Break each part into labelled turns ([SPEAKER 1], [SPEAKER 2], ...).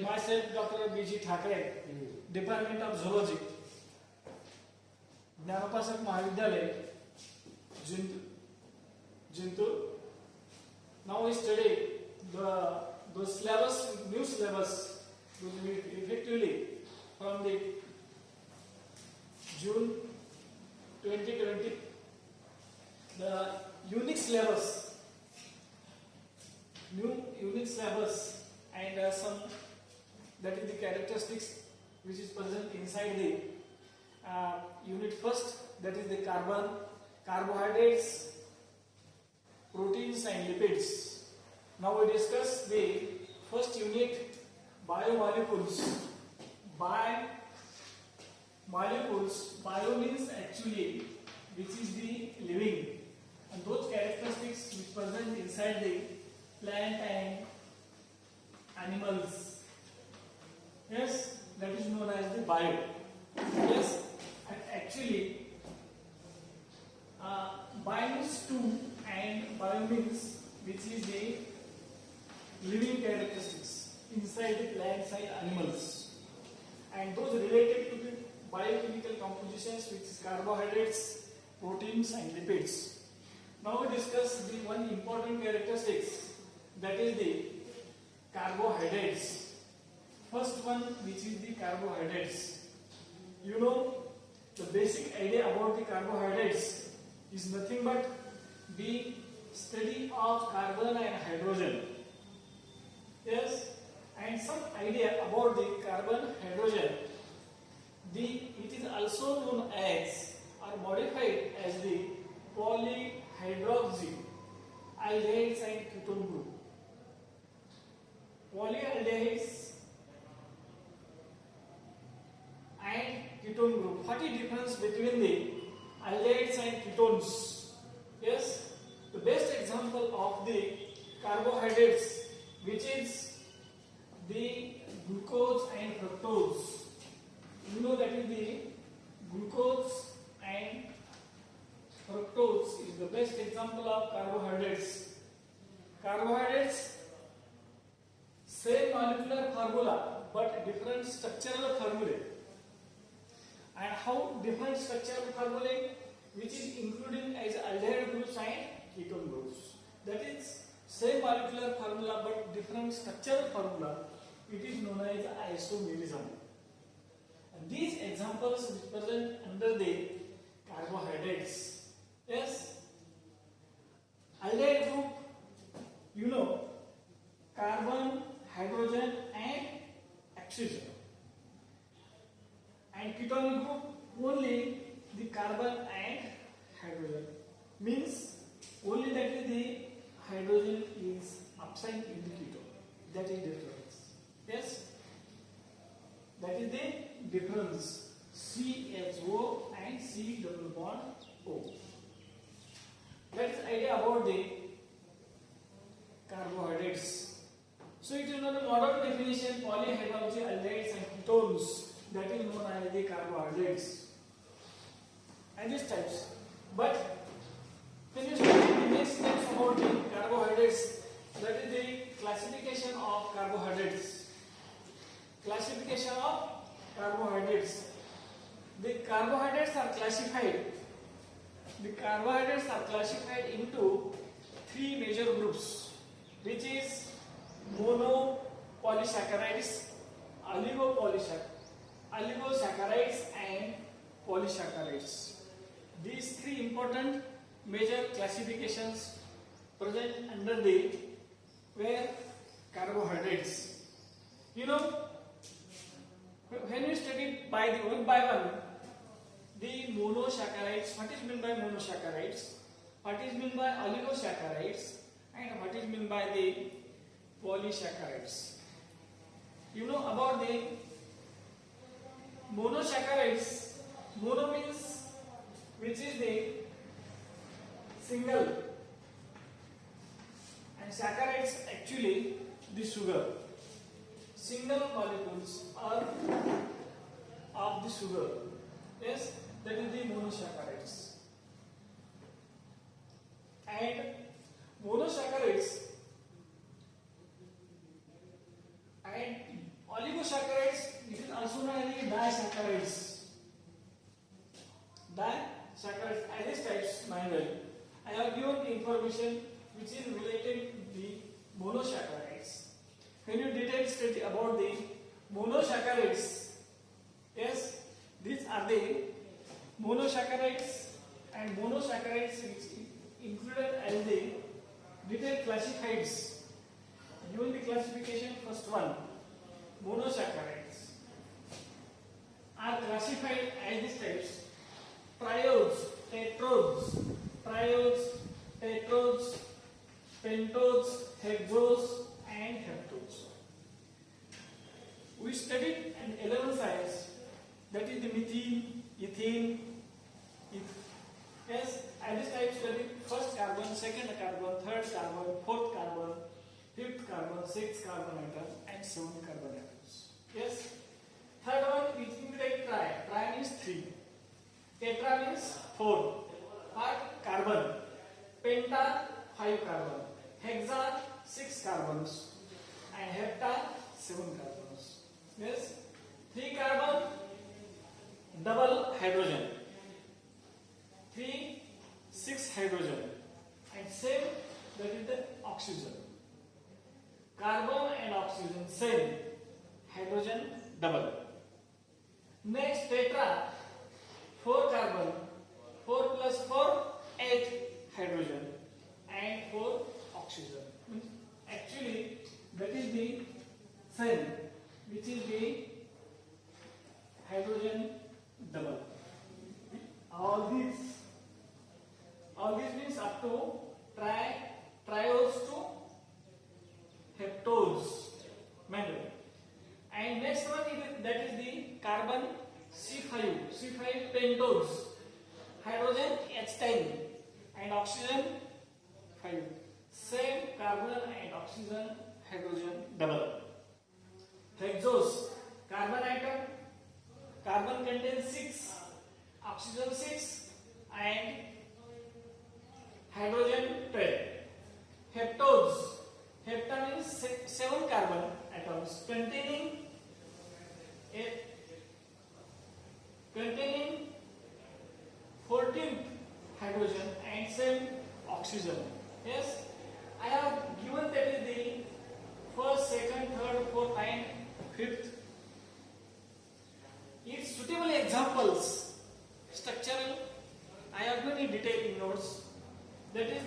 [SPEAKER 1] myself Dr. B.G. Thakre, Department of Zoology, ज्ञानोपासक महाविद्यालय, Jintur. Now we study the syllabus, new syllabus, will be effectively from the June 2020. The unique syllabus, new unique syllabus, and some, that is the characteristics which is present inside the unit first, that is the carbon, carbohydrates, proteins and lipids. Now we discuss the first unit, biomolecules. Biomolecules, bio means actually which is the living, and those characteristics which present inside the plant and animals. Yes, that is known as the bio. Yes, and actually bio means two and bio means which is the living characteristics inside the plants and animals, and those related to the biochemical compositions which is carbohydrates, proteins and lipids. Now we discuss the one important characteristics, that is the carbohydrates. First one, which is the carbohydrates. You know, the basic idea about the carbohydrates is nothing but the study of carbon and hydrogen. Yes, and some idea about the carbon hydrogen. It is also known as or modified as the polyhydroxy aldehydes and ketone group. Polyaldehydes and ketone group. What is the difference between the aldehydes and ketones? Yes, the best example of the carbohydrates, which is the glucose and fructose. You know that is the glucose and fructose is the best example of carbohydrates. Carbohydrates, same molecular formula but different structural formulae. And how different structural formulae, which is including as aldehyde groups and ketone groups. That is same molecular formula but different structural formula. It is known as isomerism. And these examples which present under the carbohydrates. Yes, aldehyde group, you know, carbon, hydrogen and oxygen. And ketone group, only the carbon and hydrogen. Means only that is the hydrogen is absent in the ketone. That is difference. Yes, that is the difference. CHO and C double bond O. That is idea about the carbohydrates. So it is not a modern definition, polyhydroxy aldehydes and ketones, that is known as the carbohydrates and these types. But when you study the next steps about the carbohydrates, that is the classification of carbohydrates. Classification of carbohydrates. The carbohydrates are classified. The carbohydrates are classified into three major groups, which is monopolysaccharides, oligosaccharides and polysaccharides. These three important major classifications present under the where carbohydrates. You know, when we study by the one by one the monosaccharides, what is meant by monosaccharides, what is meant by oligosaccharides, and what is meant by the polysaccharides. You know about the monosaccharides. Mono means which is the single, and saccharides actually the sugar. Single molecules are of the sugar. Yes, that is the monosaccharides. And monosaccharides and Oligosaccharides, it is also known as disaccharides. Disaccharides, as these types manual. I have given the information which is related to the monosaccharides. When you detailed study about the monosaccharides, yes, these are the monosaccharides and monosaccharides which included as the detailed classifieds. Given the classification, first one, monosaccharides are classified as these types: triodes, tetrodes, pentodes, hexose, and heptodes. We studied in 11th science, that is the methene, ethene, yes, and this type studied first carbon, second carbon, third carbon, fourth carbon, fifth carbon, sixth carbon atom, and seventh carbon atoms. Yes. Third one, which means like tri. Tri means 3. Tetra means 4. What? Carbon. Penta, 5 carbon. Hexa, 6 carbons. And hepta, 7 carbons. Yes. 3 carbon, double hydrogen. 3, 6 hydrogen. And same, that is the oxygen. Carbon and oxygen, same. Hydrogen, double. Next, tetra, 4 carbon, 4 plus 4, 8 hydrogen and 4 oxygen. Actually, that is the same, which is the hydrogen double. All these means up to triodes to heptodes. Manual. And next one is that is the carbon C5 pentodes, hydrogen H10 and oxygen 5. Same carbon and oxygen, hydrogen double. Hexose, carbon atom, carbon contains 6, oxygen 6 and hydrogen 12. Heptodes, hepta means 7 carbon atoms containing 14th hydrogen and same oxygen. Yes, I have given that is the first, second, third, fourth and fifth. Its suitable examples, structural, I have given in detail in notes. That is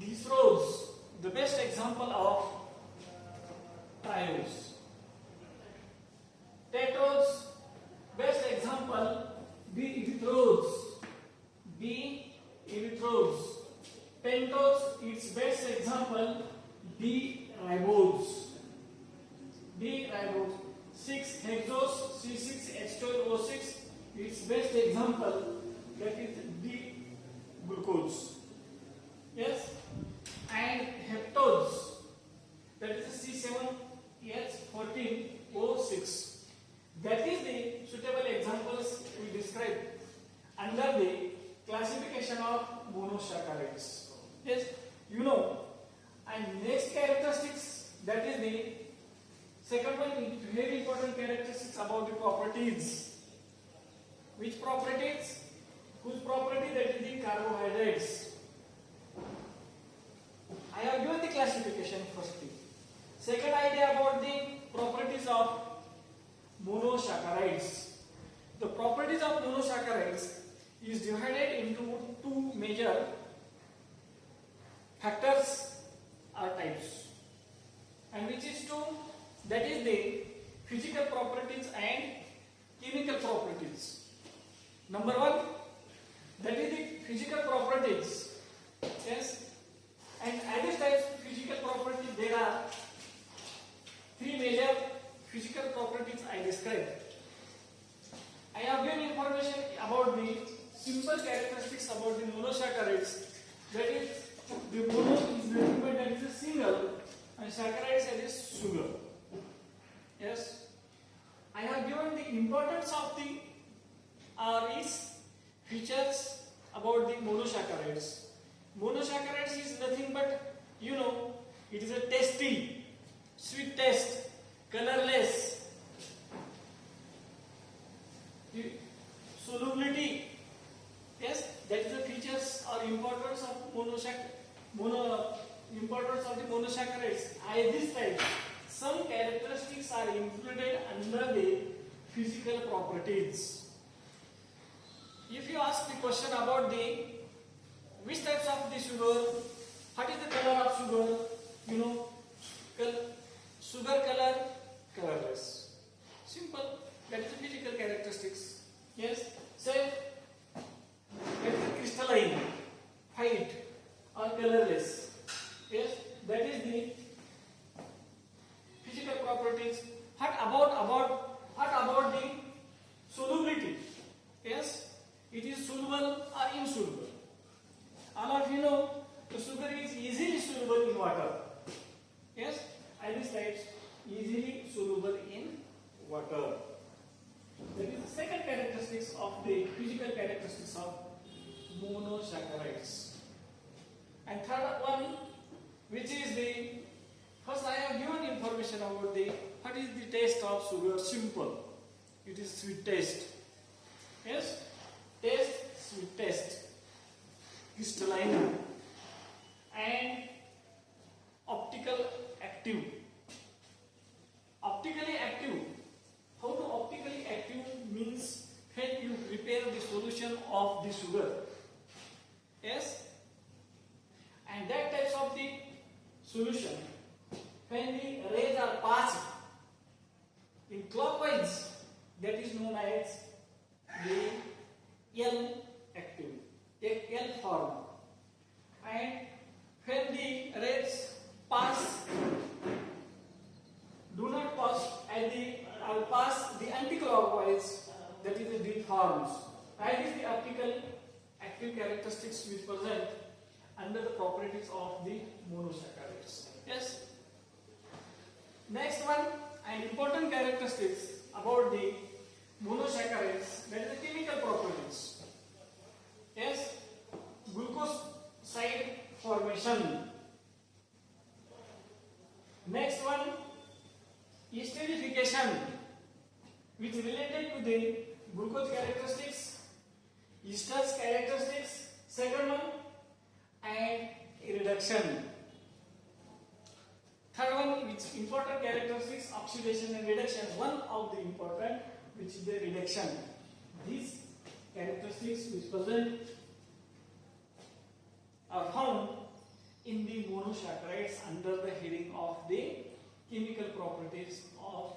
[SPEAKER 1] these rows, the best example of triodes. Tetrodes, best example, B erythrodes. Pentodes, its best example, D ribodes. 6 hexose, C6H12O6, its best example, that is D glucose. Yes, and heptodes, that is C7H14O6. That is the suitable examples we describe under the classification of monosaccharides. Yes, you know. And next characteristics, that is the second one, very important characteristics about the properties. Which properties? Whose property? That is the carbohydrates. I have given the classification firstly. Second idea about the properties of monosaccharides. The properties of monosaccharides is divided into 2 major factors or types. And which is 2? That is the physical properties and chemical properties. Number 1, that is the physical properties. Yes. And at this type of physical properties, there are 3 major physical properties I described. I have given information about the simple characteristics about the monosaccharides. That is, the mono is nothing but that is a single, and saccharides is sugar. Yes, I have given the importance of the its features about the monosaccharides. Monosaccharides is nothing but, you know, it is a tasty, sweet taste, colorless, monosaccharides, this type, some characteristics are included under the physical properties. If you ask the question about the which types of the sugar, what is the color of sugar, you know, sugar color, colorless. Simple. That is the physical characteristics. Yes. Say, that is the crystalline, white or colorless. Yes. That is the physical properties. What about the solubility? Yes. It is soluble or insoluble. All of you know the sugar is easily soluble in water. Yes. And these types easily soluble in water. That is the second characteristics of the physical characteristics of monosaccharides. And third one, which is the first I have given information about the what is the taste of sugar. Simple. It is sweet taste. Yes. Taste, sweet taste. Crystalline and optical active. Optically active. How to optically active means when you prepare the solution of the sugar. Yes. And that types of the solution, when the rays are passed in clockwise, that is known as the L active, L form. And when the rays do not pass pass the anti-clockwise, that is the D forms. That is the optical active characteristics which present under the properties of the monosaccharides. Yes. Next one, an important characteristics about the monosaccharides, that is the chemical properties. Yes. Glucose side formation. Next one, esterification, which is related to the glucose characteristics, esters characteristics, second one, and reduction. Third one, which important characteristics, oxidation and reduction. One of the important, which is the reduction. These characteristics which present are found in the monosaccharides under the heading of the chemical properties of